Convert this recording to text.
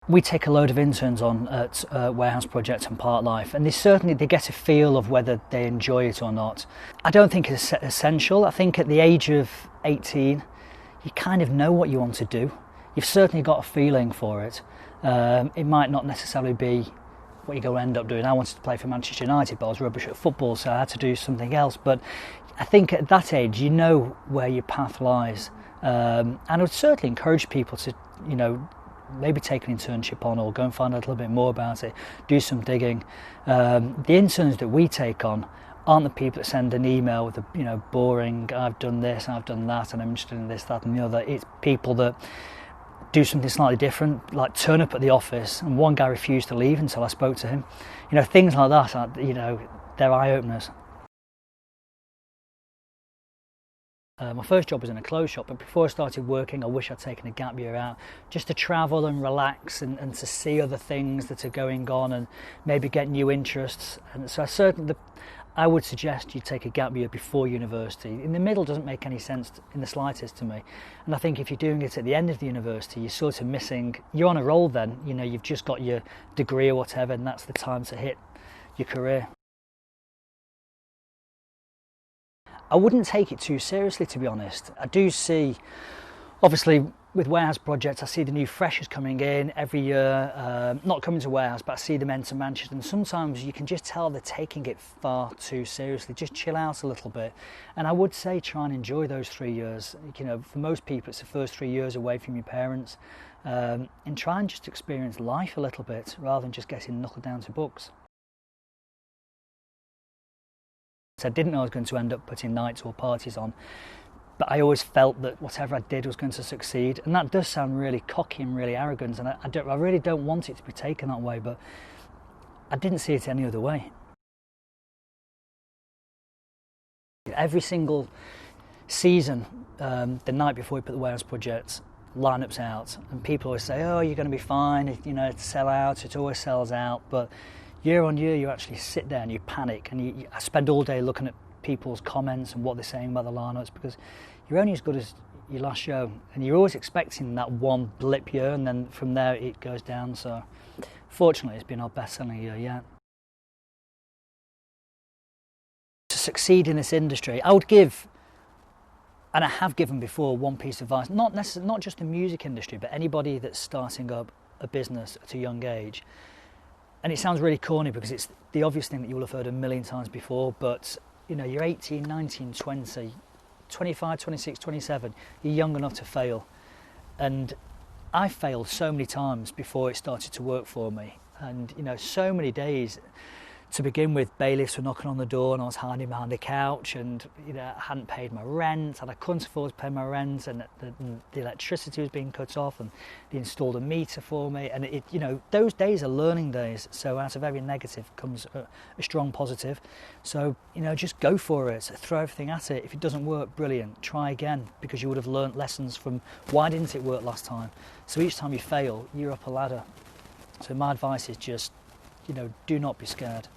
We take a load of interns on at Warehouse Project and Part Life, and they get a feel of whether they enjoy it or not. I don't think it's essential. I think at the age of 18, you kind of know what you want to do. You've certainly got a feeling for it. It might not necessarily be what you're going to end up doing. I wanted to play for Manchester United, but I was rubbish at football, so I had to do something else. But I think at that age, you know where your path lies. And I would certainly encourage people to, maybe take an internship on or go and find out a little bit more about it, do some digging. The interns that we take on aren't the people that send an email with boring, I've done this, I've done that, and I'm interested in this, that and the other. It's people that do something slightly different, like turn up at the office, and one guy refused to leave until I spoke to him. Things like that, they're eye-openers. My first job was in a clothes shop, but before I started working, I wish I'd taken a gap year out just to travel and relax and to see other things that are going on and maybe get new interests. And so I would suggest you take a gap year before university. In the middle doesn't make any sense in the slightest to me. And I think if you're doing it at the end of the university, you're sort of missing, you're on a roll then, you've just got your degree or whatever, and that's the time to hit your career. I wouldn't take it too seriously, to be honest. I do see, obviously, with Warehouse Projects, I see the new freshers coming in every year, not coming to Warehouse, but I see them enter Manchester, and sometimes you can just tell they're taking it far too seriously. Just chill out a little bit. And I would say try and enjoy those 3 years. For most people, it's the first 3 years away from your parents, and try and just experience life a little bit, rather than just getting knuckled down to books. I didn't know I was going to end up putting nights or parties on, but I always felt that whatever I did was going to succeed. And that does sound really cocky and really arrogant, and I really don't want it to be taken that way, but I didn't see it any other way. Every single season, the night before we put the Warehouse Project lineups out, and people always say, oh, you're going to be fine, to sell out, it always sells out, but year on year you actually sit there and you panic, and I spend all day looking at people's comments and what they're saying about the lineups, because you're only as good as your last show, and you're always expecting that one blip year, and then from there it goes down. So fortunately it's been our best selling year yet. To succeed in this industry, I would give, and I have given before, one piece of advice, not just the music industry, but anybody that's starting up a business at a young age. And it sounds really corny because it's the obvious thing that you will have heard a million times before, but you're 18, 19, 20, 25, 26, 27, you're young enough to fail. And I failed so many times before it started to work for me. And so many days to begin with, bailiffs were knocking on the door and I was hiding behind a couch, and I hadn't paid my rent, and I couldn't afford to pay my rent, and the electricity was being cut off, and they installed a meter for me, and those days are learning days. So out of every negative comes a strong positive. So just go for it, throw everything at it. If it doesn't work, brilliant, try again, because you would have learnt lessons from why didn't it work last time. So each time you fail, you're up a ladder. So my advice is just do not be scared.